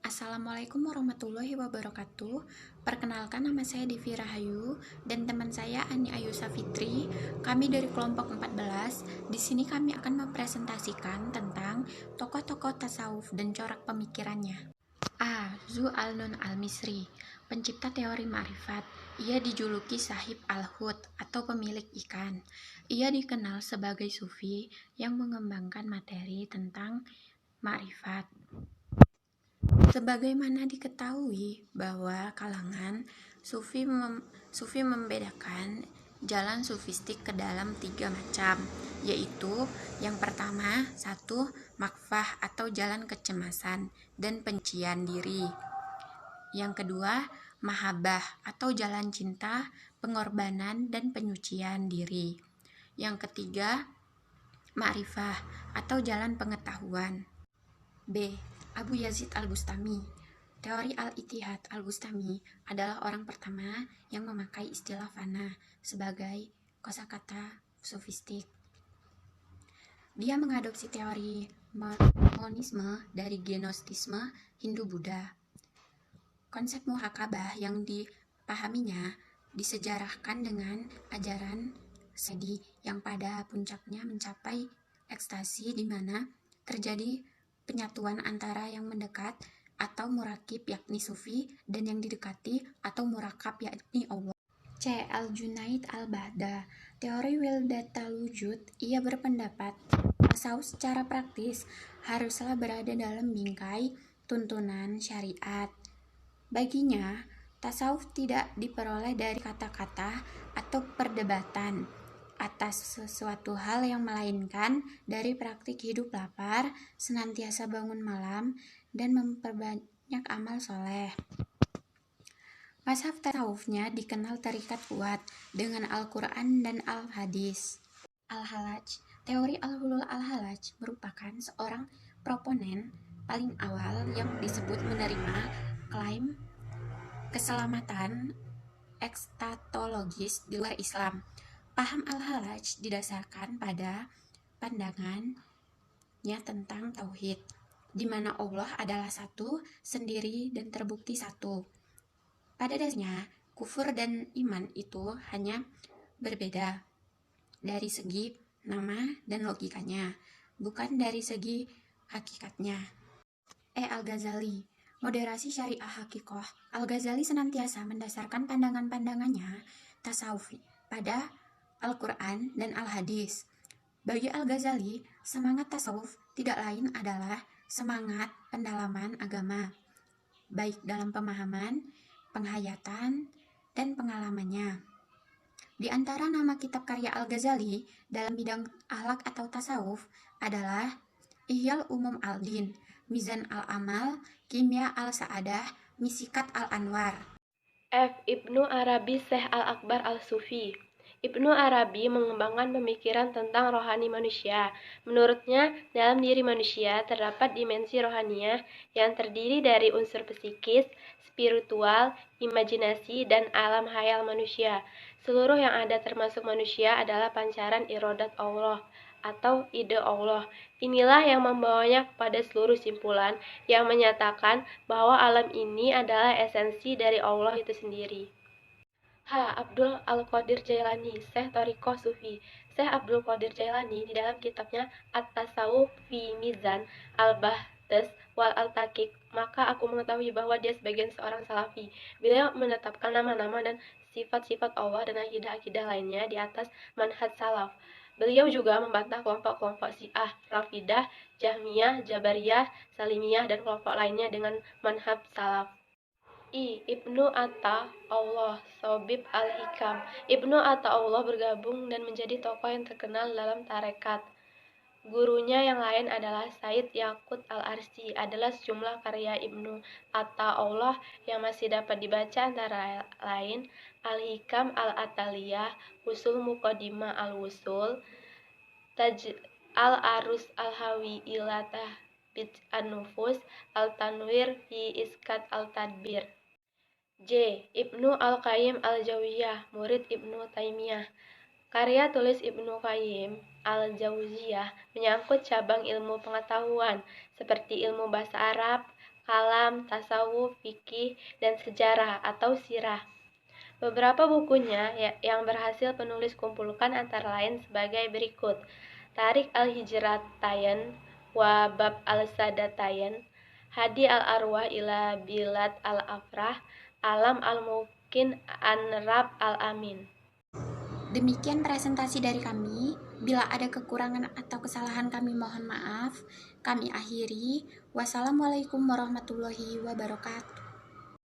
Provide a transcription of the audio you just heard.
Assalamualaikum warahmatullahi wabarakatuh. Perkenalkan, nama saya Devi Rahayu dan teman saya Ani Ayusa Fitri. Kami dari kelompok 14. Di sini kami akan mempresentasikan tentang tokoh-tokoh tasawuf dan corak pemikirannya. A. Zu al-Nun al-Misri, pencipta teori ma'rifat. Ia dijuluki Sahib al-Hut atau pemilik ikan. Ia dikenal sebagai sufi yang mengembangkan materi tentang ma'rifat. Sebagaimana diketahui bahwa kalangan sufi membedakan jalan sufistik ke dalam 3 macam, yaitu yang pertama, 1. Makfah atau jalan kecemasan dan pencian diri. Yang kedua, mahabbah atau jalan cinta, pengorbanan dan penyucian diri. Yang ketiga, ma'rifah atau jalan pengetahuan. B. Abu Yazid al-Bustami. Teori al-Ittihad al-Bustami adalah orang pertama yang memakai istilah fana sebagai kosakata sofistik. Dia mengadopsi teori monisme dari gnostisme Hindu-Buddha. Konsep muhakabah yang dipahaminya disejarahkan dengan ajaran Sedi yang pada puncaknya mencapai ekstasi di mana terjadi penyatuan antara yang mendekat atau murakib yakni sufi dan yang didekati atau murakab yakni Allah. C. Al-Junaid al-Bahda. Teori Wildatul Wujud. Ia berpendapat tasawuf secara praktis haruslah berada dalam bingkai tuntunan syariat. Baginya, tasawuf tidak diperoleh dari kata-kata atau perdebatan atas sesuatu hal yang melainkan dari praktik hidup lapar, senantiasa bangun malam, dan memperbanyak amal soleh. Mazhab tasawufnya dikenal terikat kuat dengan Al-Quran dan Al-Hadis. Al-Halaj. Teori Al-Hulul Al-Halaj merupakan seorang proponen paling awal yang disebut menerima klaim keselamatan ekstatologis di luar Islam. Paham Al-Halaj didasarkan pada pandangannya tentang tauhid, di mana Allah adalah satu, sendiri, dan terbukti satu. Pada dasarnya, kufur dan iman itu hanya berbeda dari segi nama dan logikanya, bukan dari segi hakikatnya. Al-Ghazali. Moderasi syariah hakikoh. Al-Ghazali senantiasa mendasarkan pandangan-pandangannya tasawuf pada Al-Quran dan Al-Hadis. Bagi Al-Ghazali, semangat tasawuf tidak lain adalah semangat pendalaman agama, baik dalam pemahaman, penghayatan, dan pengalamannya. Di antara nama kitab karya Al-Ghazali dalam bidang akhlak atau tasawuf adalah Ihyal Umum al-Din, Mizan al-Amal, Kimya al-Sa'adah, Misikat al-Anwar. F. Ibnu Arabi Syekh al-Akbar al-Sufi. Ibnu Arabi mengembangkan pemikiran tentang rohani manusia. Menurutnya, dalam diri manusia terdapat dimensi rohaniah yang terdiri dari unsur psikis, spiritual, imajinasi, dan alam hayal manusia. Seluruh yang ada termasuk manusia adalah pancaran irodat Allah atau ide Allah. Inilah yang membawanya kepada seluruh simpulan yang menyatakan bahwa alam ini adalah esensi dari Allah itu sendiri. H. Abdul Al-Qadir Jailani, Syekh Thariqah Sufi. Syekh Abdul Qadir Jailani di dalam kitabnya At-Tasawuf fi Mizan Al-Bahtes wal Al-Taqiq, maka aku mengetahui bahwa dia sebagian seorang salafi. Beliau menetapkan nama-nama dan sifat-sifat Allah dan akidah-akidah lainnya di atas manhaj salaf. Beliau juga membantah kelompok-kelompok Syiah, Rafidah, Jahmiyah, Jabariyah, Salimiyah, dan kelompok lainnya dengan manhaj salaf. Ibnu Atta-Allah Sobib al-Hikam. Ibnu Atta-Allah bergabung dan menjadi tokoh yang terkenal dalam tarekat. Gurunya yang lain adalah Said Yaqut al-Arsi. Adalah sejumlah karya Ibnu Atta-Allah yang masih dapat dibaca antara lain Al-Hikam al-Ataliyah, Usul Muqaddimah al-Wusul, Taj al-Arus al-Hawi ila Tahbit an-Nufus, Al-Tanwir fi Iskat al-Tadbir. J. Ibnu Al-Qayyim Al-Jauziyah, murid Ibnu Taimiyah. Karya tulis Ibnu Qayyim Al-Jauziyah menyangkut cabang ilmu pengetahuan seperti ilmu bahasa Arab, kalam, tasawuf, fikih, dan sejarah atau sirah. Beberapa bukunya yang berhasil penulis kumpulkan antara lain sebagai berikut: Tarik al-Hijratayn wa Bab al-Sadatayn, Hadi al-Arwah ila Bilad al-Afrah, Alam al-Mungkin Anrab al-Amin. Demikian presentasi dari kami. Bila ada kekurangan atau kesalahan kami mohon maaf. Kami akhiri. Wassalamualaikum warahmatullahi wabarakatuh.